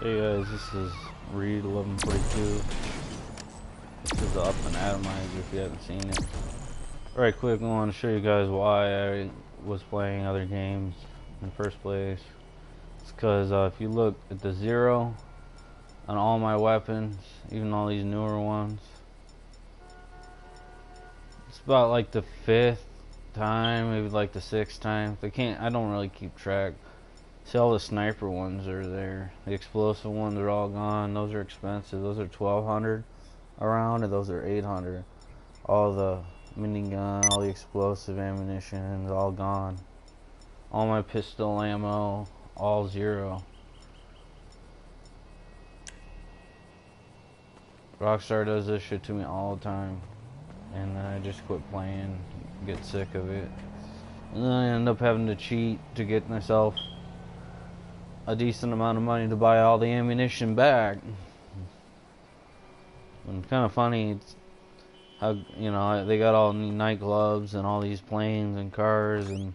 Hey guys, this is Reed 1142. This is the Up and Atomizer if you haven't seen it. Right quick, I want to show you guys why I was playing other games in the first place. It's because if you look at the 0 on all my weapons, even all these newer ones, it's about like the 5th time, maybe like the 6th time. I don't really keep track. See, all the sniper ones are there. The explosive ones are all gone. Those are expensive. Those are 1200 around, and those are 800. All the minigun, all the explosive ammunition is all gone. All my pistol ammo, all 0. Rockstar does this shit to me all the time, and then I just quit playing, get sick of it, and then I end up having to cheat to get myself a decent amount of money to buy all the ammunition back. And kind of funny, it's how, you know, they got all the nightclubs and all these planes and cars, and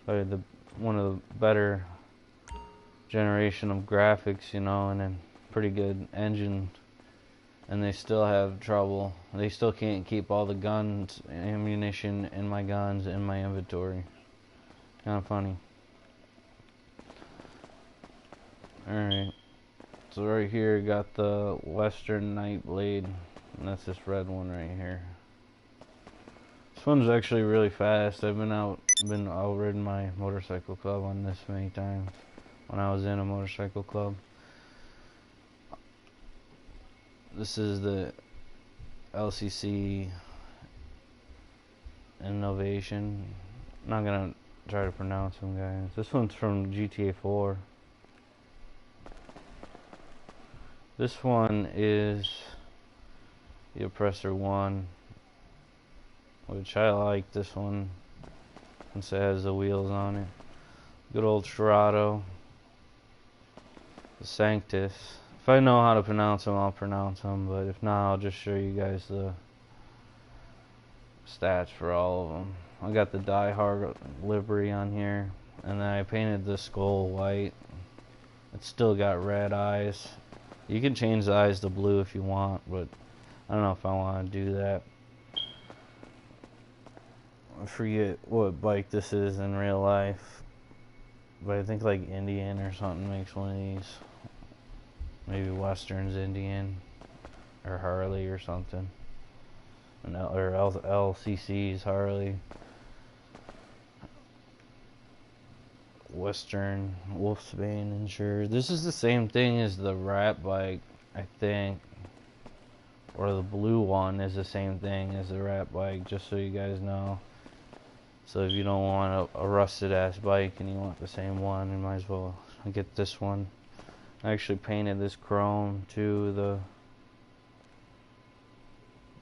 one of the better generation of graphics, you know, and then pretty good engine, and they still have trouble. They still can't keep all the guns, ammunition, and my guns in my inventory. Kind of funny. Alright, so right here got the Western Nightblade, and that's this red one right here. This one's actually really fast. I've been riding my motorcycle club on this many times when I was in a motorcycle club. This is the LCC Innovation. I'm not gonna try to pronounce them, guys. This one's from GTA 4. This one is the Oppressor 1, which I like this one since it has the wheels on it. Good old Serato. The Sanctus. If I know how to pronounce them, I'll pronounce them, but if not, I'll just show you guys the stats for all of them. I got the Die Hard livery on here, and then I painted the skull white. It's still got red eyes. You can change the eyes to blue if you want, but I don't know if I want to do that. I forget what bike this is in real life, but I think like Indian or something makes one of these. Maybe Western's Indian, or Harley or something. Or LCC's Harley. Western Wolfsbane insured. This is the same thing as the Rat bike, I think. Or the blue one is the same thing as the Rat bike, just so you guys know. So if you don't want a rusted ass bike and you want the same one, you might as well get this one. I actually painted this chrome to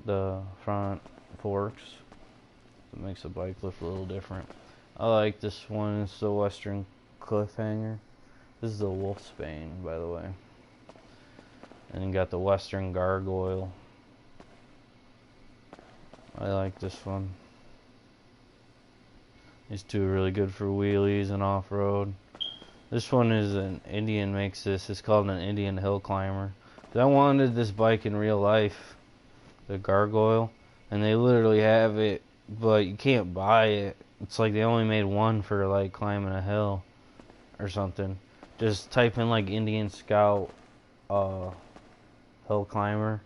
the front forks. It makes the bike look a little different. I like this one. It's the Western Cliffhanger. This is the Wolfsbane, by the way. And you got the Western Gargoyle. I like this one. These two are really good for wheelies and off-road. This one is an Indian makes this. It's called an Indian Hill Climber. I wanted this bike in real life, the Gargoyle, and they literally have it, but you can't buy it. It's like they only made one for like climbing a hill or something. Just type in like Indian Scout Hill Climber,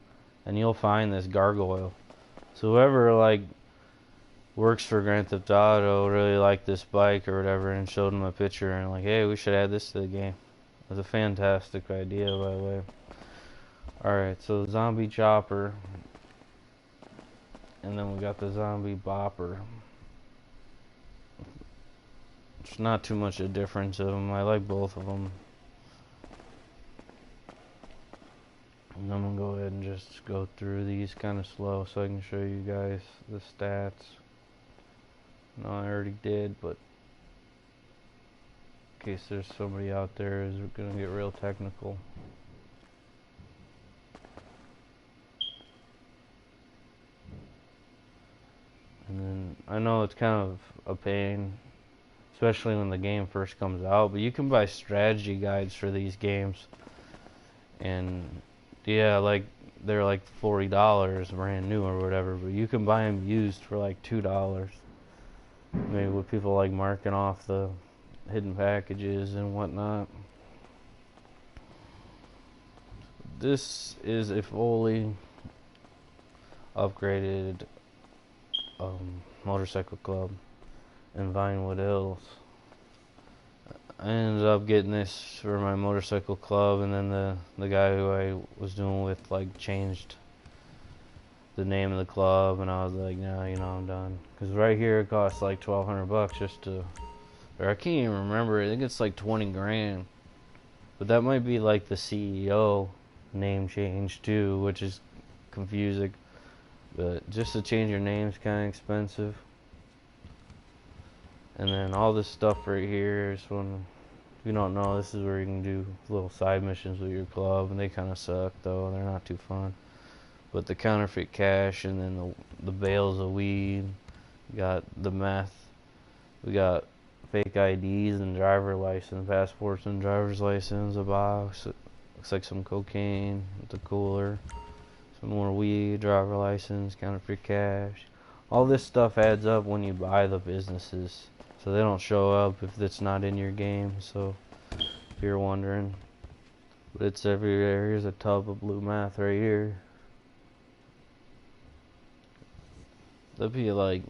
and you'll find this Gargoyle. So whoever like works for Grand Theft Auto really liked this bike or whatever, and showed him a picture and like, hey, we should add this to the game. It was a fantastic idea, by the way. Alright, so Zombie Chopper, and then we got the Zombie Bopper. It's not too much a difference of them. I like both of them. And I'm gonna go ahead and just go through these kind of slow so I can show you guys the stats. No, I already did, but in case there's somebody out there who's gonna get real technical. And then I know it's kind of a pain, especially when the game first comes out. But you can buy strategy guides for these games, and yeah, like they're like $40 brand new or whatever. But you can buy them used for like $2. Maybe with people like marking off the hidden packages and whatnot. This is a fully upgraded motorcycle club in Vinewood Hills. I ended up getting this for my motorcycle club, and then the guy who I was doing with like changed the name of the club, and I was like, no, you know, I'm done. Because right here it costs like $1,200 just to, or I can't even remember. I think it's like 20 grand. But that might be like the CEO name change too, which is confusing. But just to change your name is kind of expensive. And then all this stuff right here is when, if you don't know, this is where you can do little side missions with your club, and they kind of suck though. They're not too fun. But the counterfeit cash, and then the bales of weed, we got the meth, we got fake IDs and driver license, passports and driver's license, a box, it looks like some cocaine, the cooler, some more weed, driver license, counterfeit cash. All this stuff adds up when you buy the businesses, so they don't show up if it's not in your game, so if you're wondering. But it's everywhere. Here's a tub of blue meth right here. That'd be like,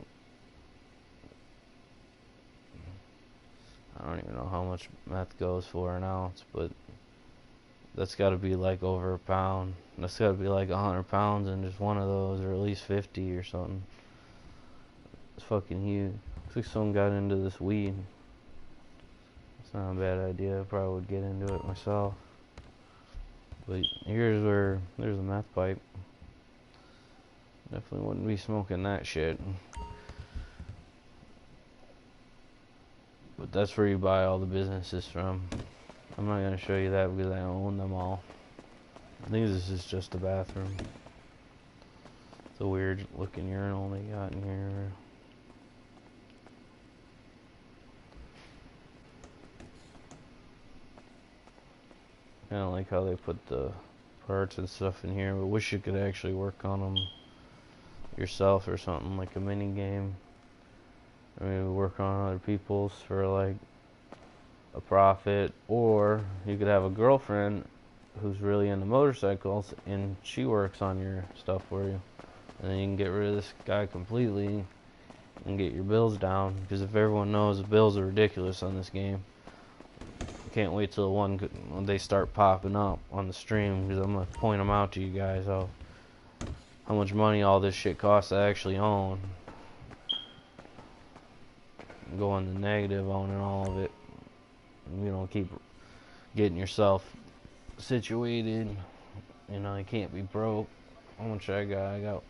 I don't even know how much meth goes for an ounce, but that's got to be like over a pound. That's got to be like 100 pounds in just one of those, or at least 50 or something. It's fucking huge. Looks like someone got into this weed. It's not a bad idea. I probably would get into it myself. But here's where there's a meth pipe. Definitely wouldn't be smoking that shit. But that's where you buy all the businesses from. I'm not going to show you that because I own them all. I think this is just a bathroom. It's a weird looking urinal they got in here. I don't like how they put the parts and stuff in here, but wish you could actually work on them yourself or something, like a mini game. Or maybe work on other people's for like a profit, or you could have a girlfriend who's really into motorcycles and she works on your stuff for you, and then you can get rid of this guy completely and get your bills down, because if everyone knows the bills are ridiculous on this game, I can't wait till when they start popping up on the stream, because I'm gonna point them out to you guys how much money all this shit costs to actually own. Go in the negative owning all of it. You know, keep getting yourself situated. You know, you can't be broke. How much I got? I got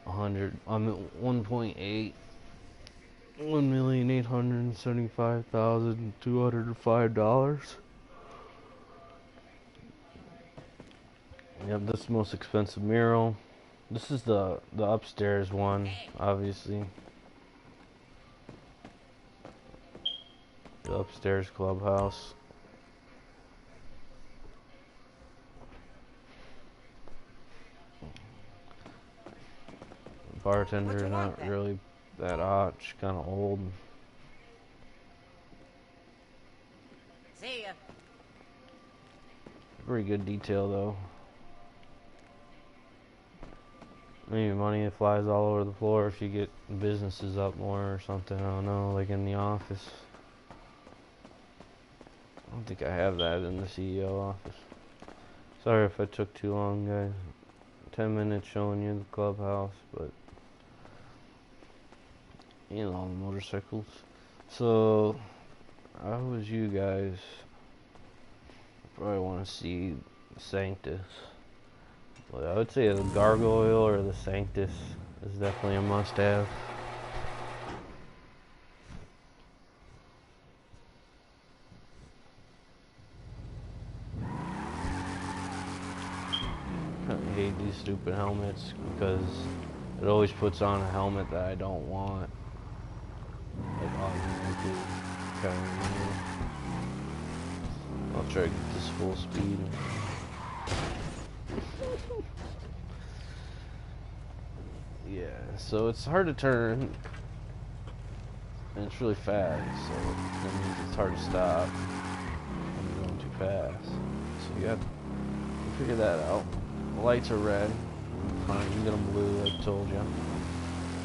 100. I'm at 1.8. $1,875,205. Yep, this is the most expensive mural. This is the upstairs one, obviously. The upstairs clubhouse. The bartender not really that hot, she's kind of old. See ya. Pretty good detail though. Maybe money that flies all over the floor if you get businesses up more or something. I don't know, like in the office. I don't think I have that in the CEO office. Sorry if I took too long, guys. 10 minutes showing you the clubhouse, but you know, the motorcycles. So, how was you guys? Probably want to see Sanctus. But I would say the Gargoyle or the Sanctus is definitely a must-have. I hate these stupid helmets because it always puts on a helmet that I don't want. Like automatically. kind of weird. I'll try to get this full speed. Yeah, so it's hard to turn, and it's really fast, so that means it's hard to stop when you're going too fast. So you got to figure that out. The lights are red. Fine, you can get them blue, like I told you.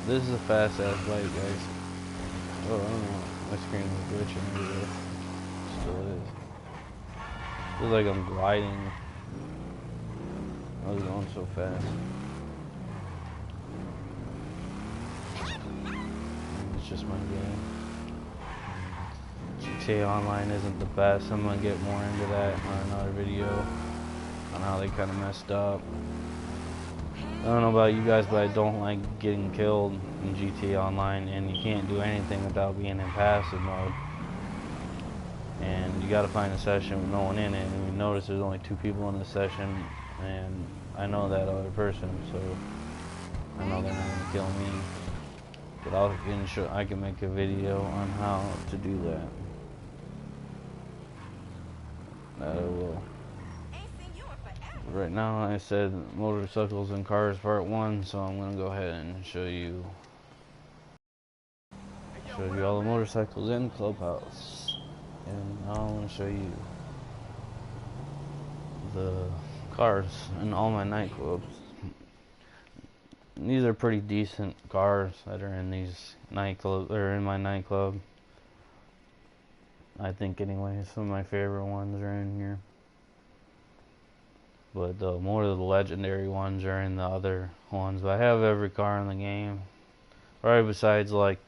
This is a fast-ass bike, guys. Oh, I don't know. My screen was glitching everywhere. Still is. Feels like I'm gliding. I was going so fast. It's just my game. GTA Online isn't the best. I'm gonna get more into that on another video on how they kind of messed up. I don't know about you guys, but I don't like getting killed in GTA Online, and you can't do anything without being in passive mode. And you gotta find a session with no one in it, and you notice there's only 2 people in the session, and I know that other person, so I know they're not gonna kill me. But I can make a video on how to do that. That I will. Right now I said motorcycles and cars part 1, so I'm gonna go ahead and show you all the motorcycles in Clubhouse. And now I'm gonna show you the cars in all my nightclubs. These are pretty decent cars that are in these nightclubs, or in my nightclub. I think anyway, some of my favorite ones are in here. But the more of the legendary ones are in the other ones. But I have every car in the game. Right, besides like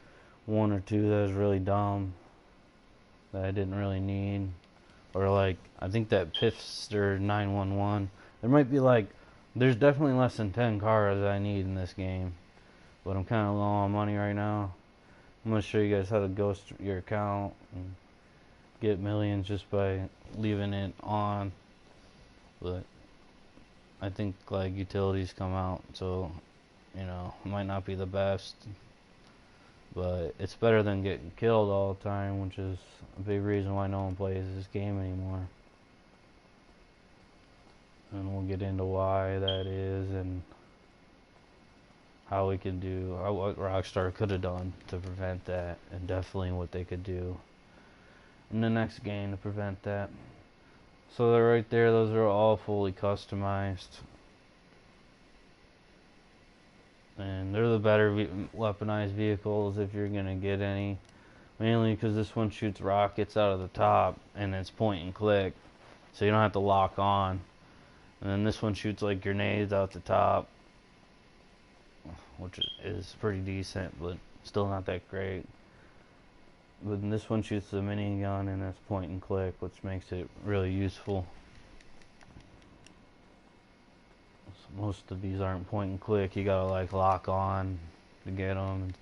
1 or 2 that was really dumb, that I didn't really need. Or like, I think that Pifster 911. There might be like, there's definitely less than 10 cars that I need in this game. But I'm kind of low on money right now. I'm going to show you guys how to ghost your account and get millions just by leaving it on. But I think like utilities come out, so you know, it might not be the best, but it's better than getting killed all the time, which is a big reason why no one plays this game anymore. And we'll get into why that is and how we can do, what Rockstar could have done to prevent that, and definitely what they could do in the next game to prevent that. So they're right there, those are all fully customized. And they're the better weaponized vehicles if you're going to get any. Mainly because this one shoots rockets out of the top and it's point and click. So you don't have to lock on. And then this one shoots like grenades out the top, which is pretty decent, but still not that great. But then this one shoots the minigun and it's point and click, which makes it really useful. So most of these aren't point and click. You gotta like lock on to get them.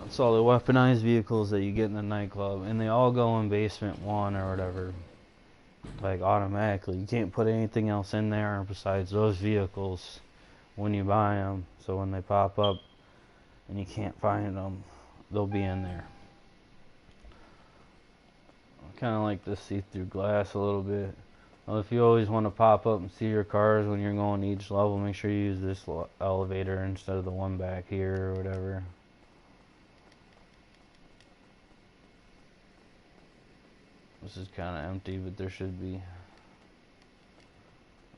That's all the weaponized vehicles that you get in the nightclub, and they all go in basement 1 or whatever, like automatically. You can't put anything else in there besides those vehicles when you buy them. So when they pop up and you can't find them, they'll be in there. I kind of like to see through glass a little bit. Well, if you always want to pop up and see your cars when you're going to each level, make sure you use this elevator instead of the one back here or whatever. This is kind of empty, but there should be.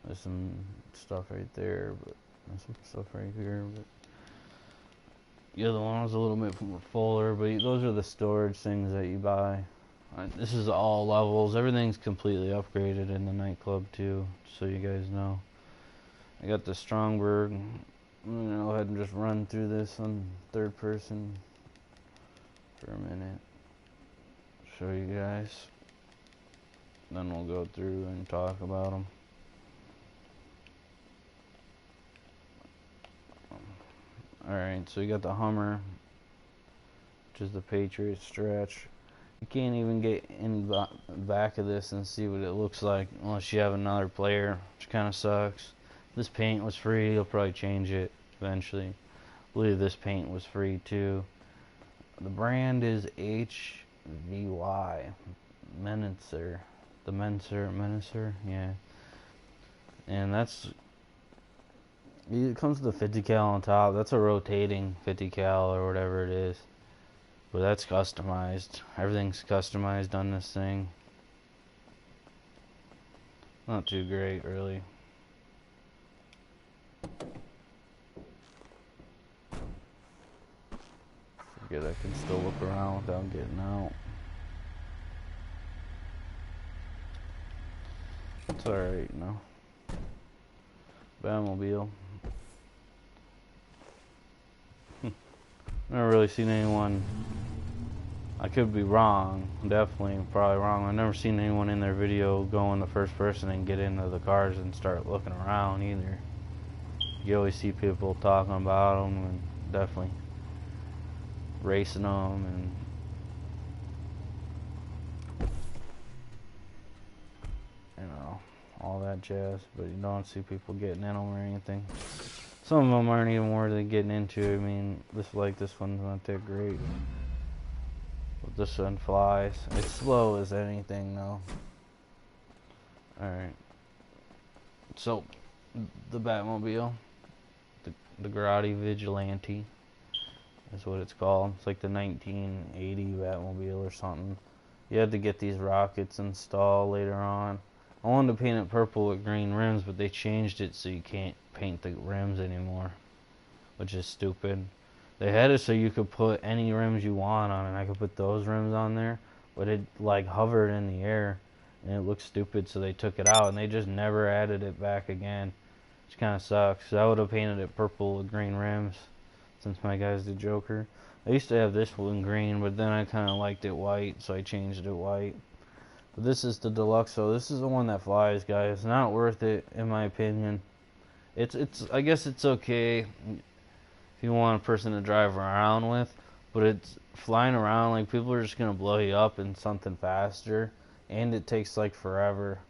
There's some stuff right there, but there's some stuff right here. But the other one was a little bit more fuller, but those are the storage things that you buy. This is all levels. Everything's completely upgraded in the nightclub too, so you guys know. I got the Strongberg. I'm gonna go ahead and just run through this on third person for a minute. Show you guys. Then we'll go through and talk about them. Alright, so you got the Hummer, which is the Patriot Stretch. You can't even get in the back of this and see what it looks like unless you have another player, which kind of sucks. This paint was free. You'll probably change it eventually. I believe this paint was free too. The brand is HVY. Menenser. The Menenser, yeah. And that's, it comes with a 50 cal on top. That's a rotating 50 cal or whatever it is. But that's customized. Everything's customized on this thing. Not too great, really. Forget I can still look around without getting out. It's alright, you know. Batmobile. Never really seen anyone. I could be wrong, definitely, probably wrong. I've never seen anyone in their video go in the first person and get into the cars and start looking around either. You always see people talking about them and definitely racing them and all that jazz, but you don't see people getting in them or anything. Some of them aren't even worth getting into. I mean, this one's not that great. But this one flies. It's slow as anything, though. Alright. So, the Batmobile. The Grotti Vigilante is what it's called. It's like the 1980 Batmobile or something. You had to get these rockets installed later on. I wanted to paint it purple with green rims, but they changed it so you can't paint the rims anymore, which is stupid. They had it so you could put any rims you want on it. I could put those rims on there, but it like hovered in the air and it looked stupid, so they took it out and they just never added it back again, which kind of sucks. I would have painted it purple with green rims since my guy's the Joker. I used to have this one green, but then I kind of liked it white, so I changed it white. But this is the deluxe, so this is the one that flies, guys. Not worth it, in my opinion. It's I guess it's okay if you want a person to drive around with, but it's flying around, like, people are just gonna blow you up in something faster, and it takes like forever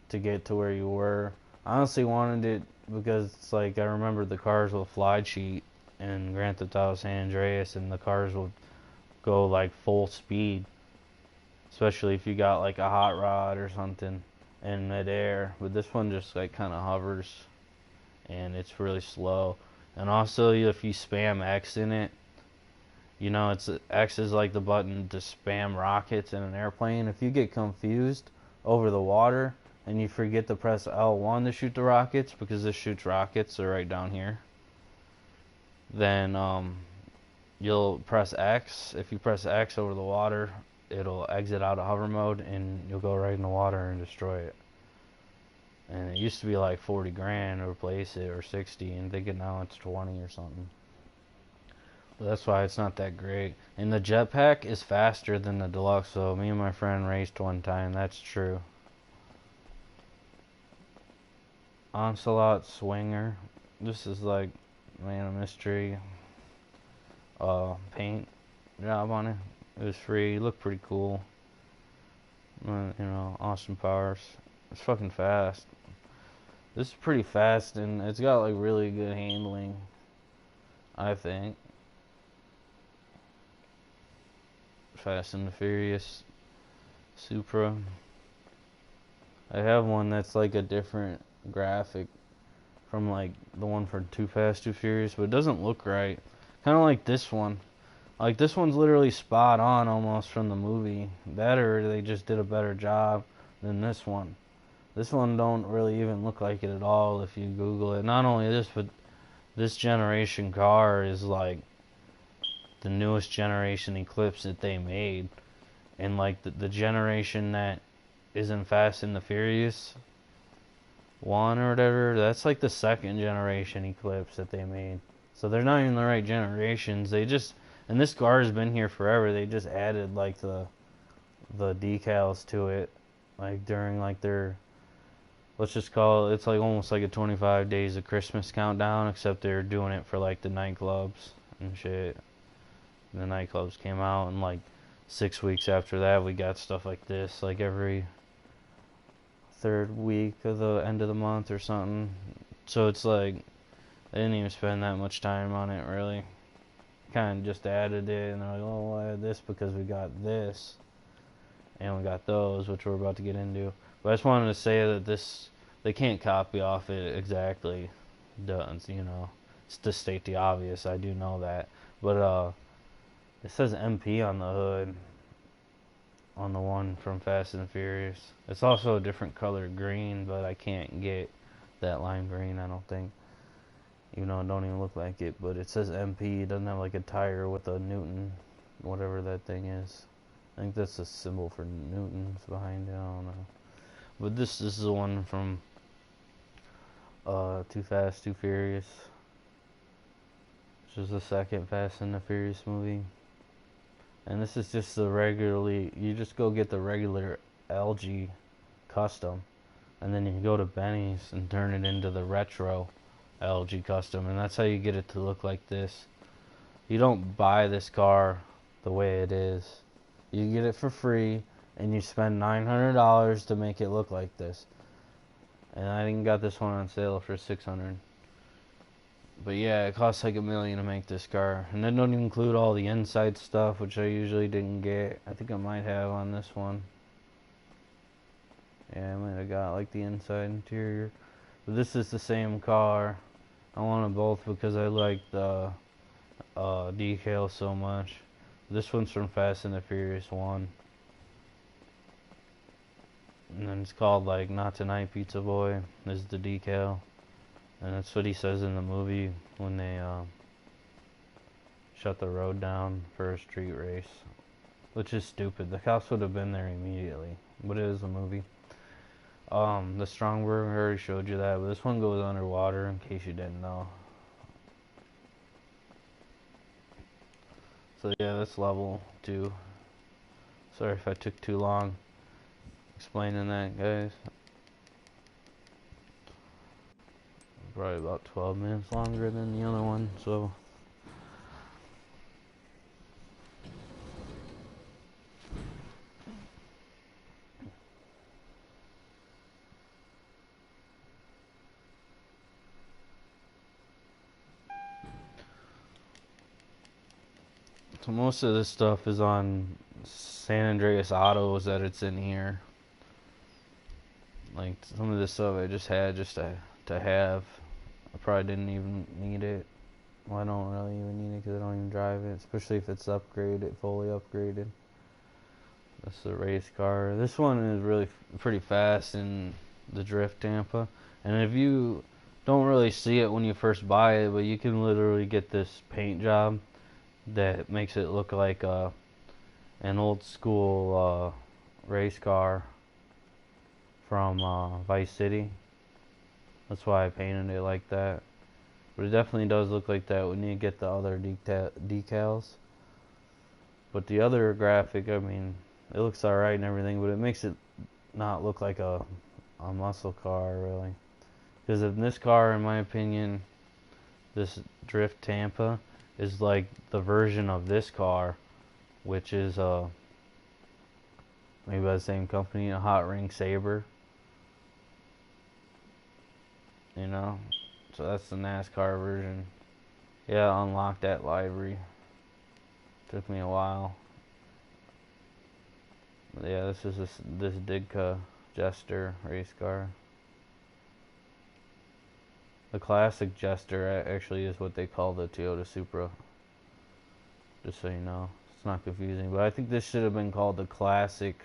to get to where you were. I honestly wanted it because it's like, I remember the cars will fly cheat in Grand Theft Auto San Andreas, and the cars will go like full speed, especially if you got like a hot rod or something in midair. But this one just like kind of hovers and it's really slow. And also, if you spam X in it, you know, it's X is like the button to spam rockets in an airplane. If you get confused over the water and you forget to press L1 to shoot the rockets, because this shoots rockets, they're right down here, then you'll press X. If you press X over the water, it'll exit out of hover mode and you'll go right in the water and destroy it. And it used to be like 40 grand to replace it, or 60, and thinking now it's 20 or something. But that's why it's not that great. And the jetpack is faster than the deluxe, so me and my friend raced one time, that's true. Onslaught Swinger. This is like Man of Mystery paint job on it. It was free. It looked pretty cool. You know, Austin Powers. It's fucking fast. This is pretty fast, and it's got like really good handling, I think. Fast and the Furious Supra. I have one that's like a different graphic from like the one for Too Fast, Too Furious, but it doesn't look right. Kind of like this one. Like, this one's literally spot on almost from the movie. That, or they just did a better job than this one. This one don't really even look like it at all if you Google it. Not only this, but this generation car is like the newest generation Eclipse that they made. And like the generation that is in Fast and the Furious 1 or whatever, that's like the second generation Eclipse that they made. So they're not even the right generations. They just, and this car has been here forever. They just added like the decals to it, like during like their, let's just call it, it's like almost like a 25 days of Christmas countdown, except they're doing it for like the nightclubs and shit. And the nightclubs came out, and like 6 weeks after that we got stuff like this, like every third week of the end of the month or something. So it's like they didn't even spend that much time on it, really. kind of just added it, and they're like, oh, we'll add this because we got this, and we got those, which we're about to get into. But I just wanted to say that this, they can't copy off it exactly, you know, it's to state the obvious, I do know that. But it says MP on the hood, on the one from Fast and Furious. It's also a different color green, but I can't get that lime green, I don't think. Even though it don't even look like it, but it says MP. It doesn't have like a tire with a Newton, whatever that thing is. I think that's a symbol for Newtons behind it, I don't know. But this is the one from Too Fast, Too Furious, which is the second Fast and the Furious movie. And this is just the regularly, you just go get the regular LG Custom, and then you go to Benny's and turn it into the retro LG Custom, and that's how you get it to look like this. You don't buy this car the way it is. You get it for free, and you spend $900 to make it look like this. And I even got this one on sale for $600. But yeah, it costs like $1 million to make this car, and that don't even include all the inside stuff, which I usually didn't get. I think I might have on this one. Yeah, I might have got like the inside interior. But this is the same car. I want them both because I like the decal so much. This one's from Fast and the Furious 1. And then it's called like Not Tonight Pizza Boy. This is the decal. And that's what he says in the movie when they shut the road down for a street race. Which is stupid. The cops would have been there immediately. But it is a movie. The Strongburg, I already showed you that, but this one goes underwater in case you didn't know. So yeah, that's level 2. Sorry if I took too long explaining that, guys. Probably about 12 minutes longer than the other one, so. So most of this stuff is on San Andreas Autos that it's in here. Like some of this stuff I just had just to have. I probably didn't even need it. Well, I don't really even need it because I don't even drive it, especially if it's upgraded, fully upgraded. That's the race car. This one is really pretty fast in the Drift Tampa. And if you don't really see it when you first buy it, but you can literally get this paint job that makes it look like an old school race car from Vice City. That's why I painted it like that. But it definitely does look like that when you get the other decals. But the other graphic, I mean, it looks alright and everything, but it makes it not look like a muscle car, really. Because in this car, in my opinion, this Drift Tampa is like the version of this car, which is maybe by the same company, a Hot Ring Saber. You know, so that's the NASCAR version. Yeah, I unlocked that livery. Took me a while. But yeah, this is this Didka Jester race car. The classic Jester actually is what they call the Toyota Supra. Just so you know, it's not confusing. But I think this should have been called the classic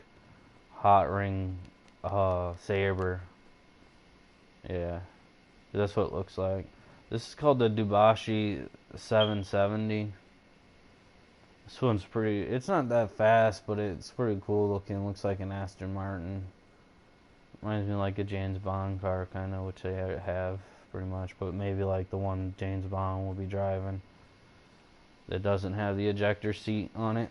Hot Ring Saber. Yeah. That's what it looks like. This is called the Dubashi 770. This one's pretty, it's not that fast, but it's pretty cool looking. Looks like an Aston Martin. Reminds me like a James Bond car kind of, which they have pretty much, but maybe like the one James Bond will be driving that doesn't have the ejector seat on it.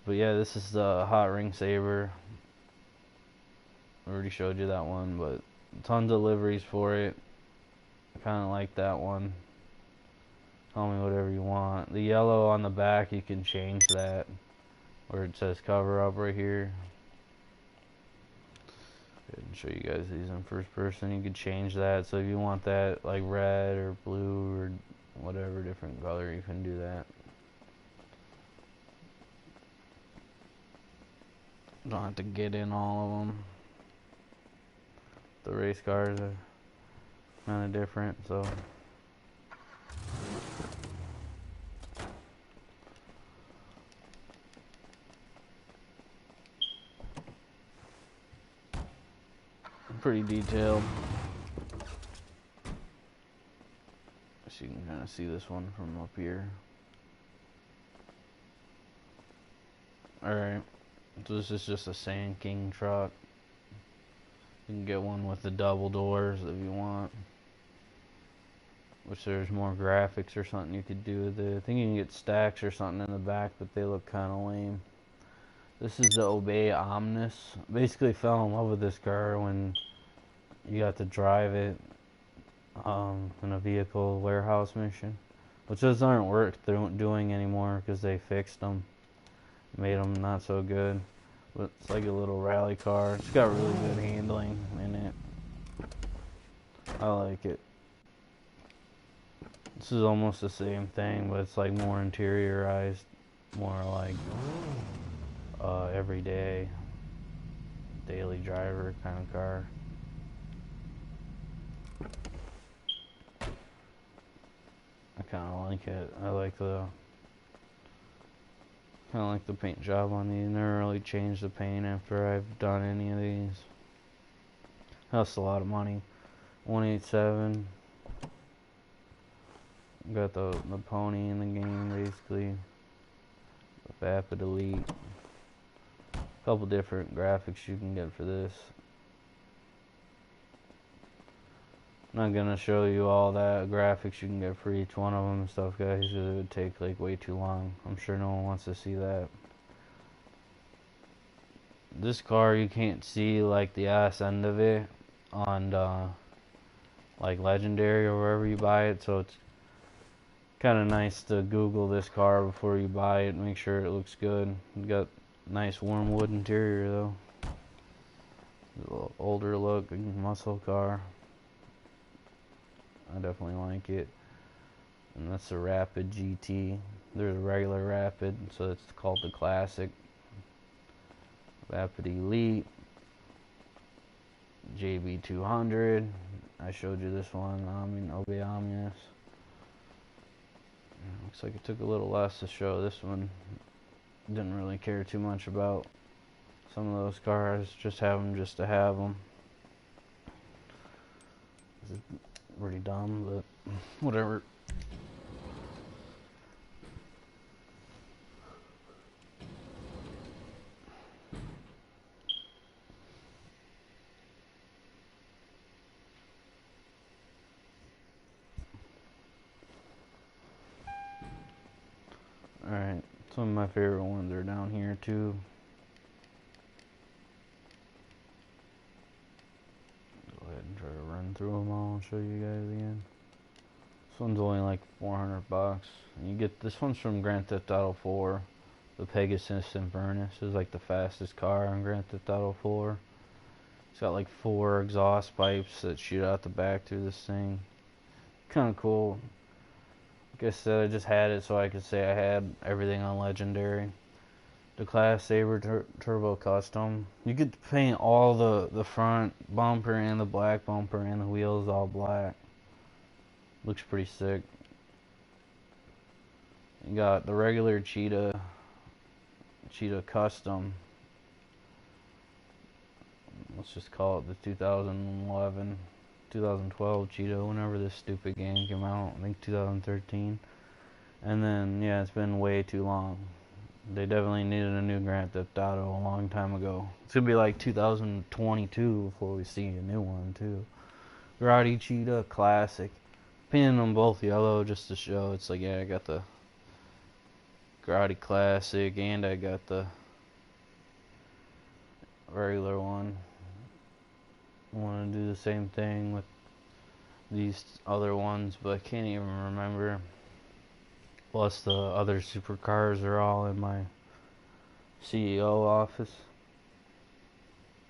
But yeah, this is the Hot Ring Saber. I already showed you that one, but tons of liveries for it. I kind of like that one. Tell me whatever you want. The yellow on the back, you can change that where it says cover up right here. Go ahead and show you guys these in first person. You can change that, so if you want that like red or blue or whatever different color you can do that. Don't have to get in all of them. The race cars are kind of different, so pretty detailed. So you can kind of see this one from up here. Alright, so this is just a Sand King truck. You can get one with the double doors if you want. Which there's more graphics or something you could do with it. I think you can get stacks or something in the back, but they look kind of lame. This is the Obey Omnis. Basically fell in love with this car when you got to drive it in a vehicle warehouse mission. Which those aren't worth doing anymore because they fixed them. Made them not so good. But it's like a little rally car. It's got really good handling in it. I like it. This is almost the same thing, but it's like more interiorized, more like everyday, daily driver kind of car. I kind of like it. I like the paint job on these. Never really changed the paint after I've done any of these. Costs a lot of money. 187. Got the pony in the game basically. The Vapid Elite. Couple different graphics you can get for this. I'm not gonna show you all that graphics you can get for each one of them and stuff, guys, because it would take like way too long. I'm sure no one wants to see that. This car you can't see like the ass end of it on like Legendary or wherever you buy it, so it's kind of nice to Google this car before you buy it. Make sure it looks good. It's got nice warm wood interior though. A little older look, muscle car. I definitely like it. And that's a Rapid GT. There's a regular Rapid, so it's called the Classic. Rapid Elite. JB200. I showed you this one. Obey Omnis. Looks like it took a little less to show this one. Didn't really care too much about some of those cars. Just have them just to have them. It's pretty dumb, but whatever. Alright, some of my favorite ones are down here too. Go ahead and try to run through them all and show you guys again. This one's only like 400 bucks. And you get this one's from Grand Theft Auto 4. The Pegasus Inverness is like the fastest car in Grand Theft Auto 4. It's got like 4 exhaust pipes that shoot out the back through this thing. Kind of cool. Like I said, I just had it so I could say I had everything on Legendary. The Class Saber Turbo Custom. You could paint all the front bumper and the black bumper and the wheels all black. Looks pretty sick. You got the regular Cheetah Custom. Let's just call it the 2012 Cheetah, whenever this stupid game came out. I think 2013. And then, yeah, it's been way too long. They definitely needed a new Grand Theft Auto a long time ago. It's gonna be like 2022 before we see a new one, too. Grotti Cheetah Classic. Painting them both yellow just to show. It's like, yeah, I got the Grotti Classic and I got the regular one. I want to do the same thing with these other ones, but I can't even remember. Plus the other supercars are all in my CEO office.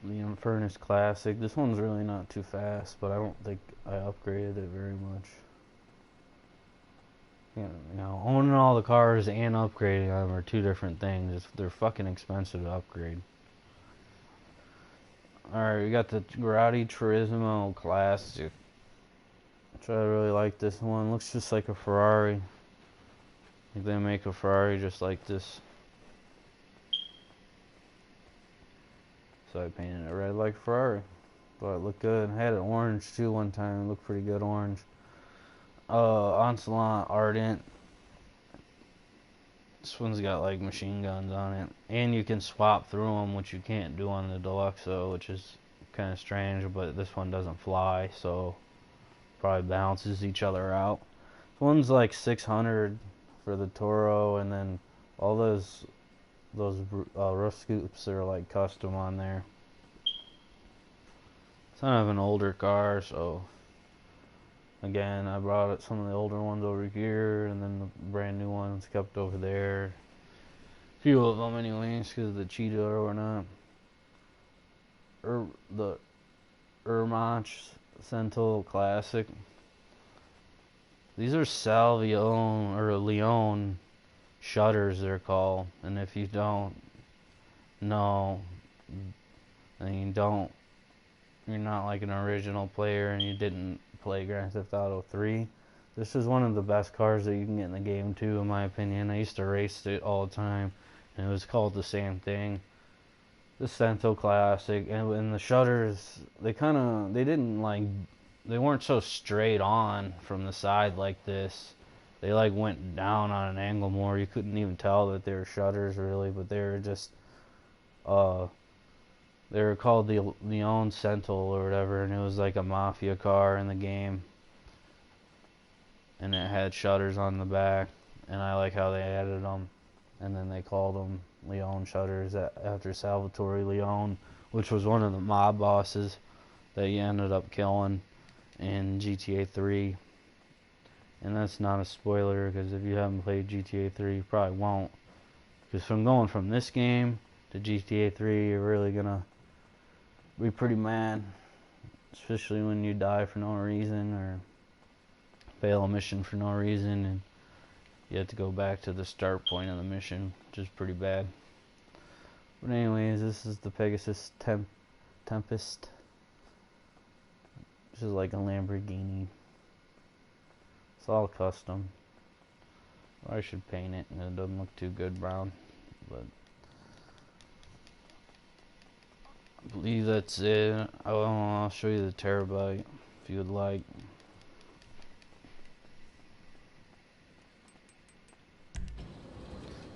The Infernus Classic. This one's really not too fast, but I don't think I upgraded it very much. You know, owning all the cars and upgrading them are two different things. They're fucking expensive to upgrade. Alright, we got the Grotti Turismo Classic. Which I really like this one. Looks just like a Ferrari. Like they make a Ferrari just like this. So I painted it red like Ferrari. Thought it looked good. I had it orange too one time. It looked pretty good orange. Onslaught Ardent. This one's got like machine guns on it. And you can swap through them, which you can't do on the Deluxo, which is kind of strange. But this one doesn't fly, so probably balances each other out. This one's like 600 for the Toro, and then all those roof scoops are like custom on there. It's kind of an older car, so again, I brought some of the older ones over here, and then the brand new ones kept over there. A few of them, anyways, because of the Cheetah or not. The Ermach Sentinel Classic. These are Salvion or Leon shutters, they're called. And if you don't know, then you're not like an original player and you didn't play Grand Theft Auto 3. This is one of the best cars that you can get in the game too, in my opinion. I used to race it all the time, and it was called the same thing. The Sentinel Classic, and the shutters, they weren't so straight on from the side like this. They like went down on an angle more. You couldn't even tell that they were shutters really, but they were just they were called the Leon Sentinel or whatever, and it was like a mafia car in the game. And it had shutters on the back, and I like how they added them. And then they called them Leon shutters after Salvatore Leon, which was one of the mob bosses that you ended up killing in GTA 3. And that's not a spoiler, because if you haven't played GTA 3, you probably won't. Because from going from this game to GTA 3, you're really gonna be pretty mad. Especially when you die for no reason, or fail a mission for no reason, and you have to go back to the start point of the mission, which is pretty bad. But anyways, this is the Pegasus Tempest. This is like a Lamborghini. It's all custom. Or I should paint it, and it doesn't look too good brown. But I believe that's it. I'll show you the Terabyte if you would like.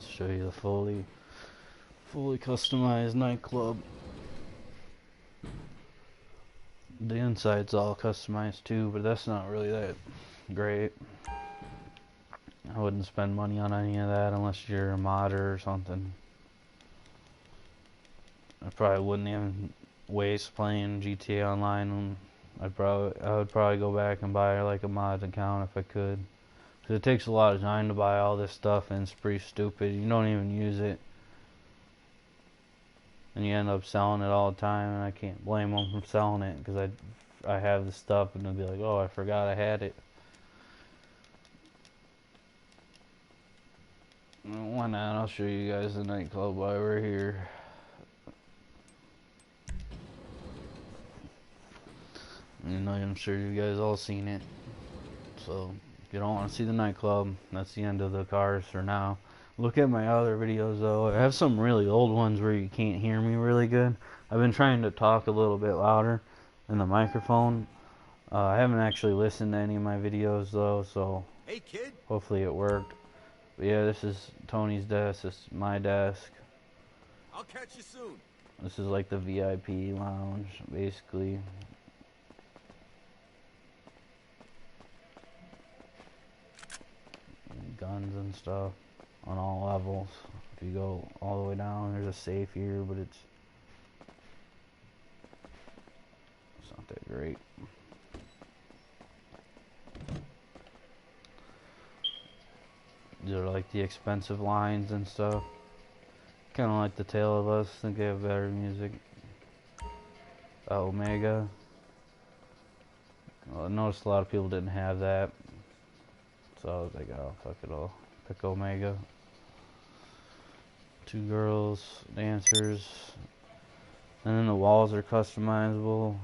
Show you the fully customized nightclub. The inside's all customized too, but that's not really that great. I wouldn't spend money on any of that unless you're a modder or something. I probably wouldn't even waste playing GTA Online. I would probably go back and buy like a mods account if I could. Because it takes a lot of time to buy all this stuff, and it's pretty stupid. You don't even use it, and you end up selling it all the time, and I can't blame them for selling it, because I have the stuff, and they'll be like, oh, I forgot I had it. Why not? I'll show you guys the nightclub while we're here. You know, I'm sure you guys all seen it. So if you don't want to see the nightclub, that's the end of the cars for now. Look at my other videos though. I have some really old ones where you can't hear me really good. I've been trying to talk a little bit louder in the microphone. I haven't actually listened to any of my videos though, so hey, kid. Hopefully it worked. But yeah, this is Tony's desk. This is my desk. I'll catch you soon. This is like the VIP lounge, basically. Guns and stuff on all levels. If you go all the way down, there's a safe here, but it's not that great. These are like the expensive lines and stuff. Kind of like the Tale of Us. I think they have better music. Omega. Well, I noticed a lot of people didn't have that. So I was like, oh, fuck it, I'll pick Omega. 2 girls, dancers. And then the walls are customizable.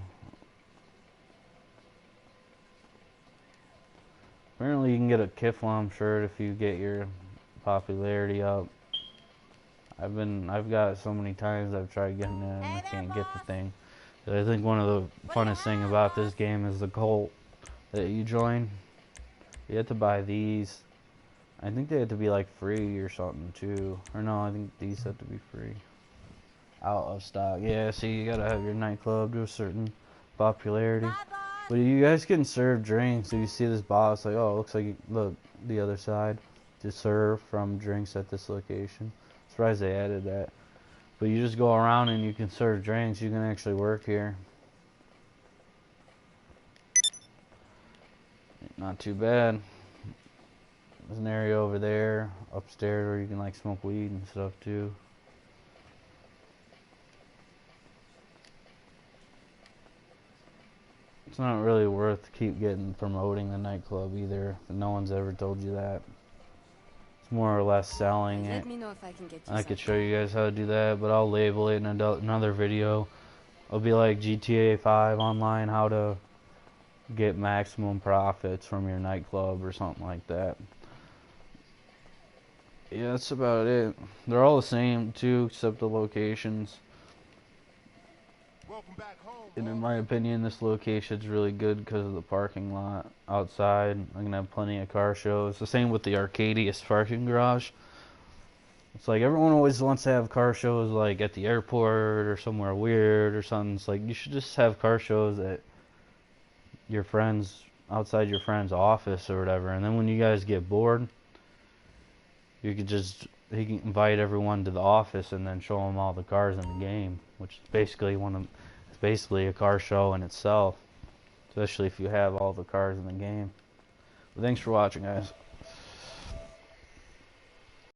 Apparently you can get a Kiflam shirt if you get your popularity up. I've got it so many times I've tried getting it and I can't get the thing. But I think one of the funnest thing about this game is the cult that you join. You have to buy these. I think they have to be like free or something too. Or no, I think these have to be free. Out of stock. Yeah, see, you gotta have your nightclub to a certain popularity. But you guys can serve drinks. So you see this box, like, oh, it looks like, look, the other side. To serve from drinks at this location. Surprised they added that. But you just go around and you can serve drinks. You can actually work here. Not too bad. There's an area over there, upstairs, where you can like smoke weed and stuff too. It's not really worth keep promoting the nightclub either. No one's ever told you that. It's more or less selling it. Let me know if I can get you I could show you guys how to do that, but I'll label it in another video. It'll be like GTA 5 online, how to get maximum profits from your nightclub or something like that. Yeah, that's about it. They're all the same too, except the locations. Welcome back home. And in my opinion, this location's really good because of the parking lot outside. I'm gonna have plenty of car shows. The same with the Arcadius parking garage. It's like everyone always wants to have car shows like at the airport or somewhere weird or something. It's like you should just have car shows at your friends, outside your friend's office or whatever. And then when you guys get bored, he can invite everyone to the office and then show them all the cars in the game, which is basically it's basically a car show in itself, especially if you have all the cars in the game. But thanks for watching, guys.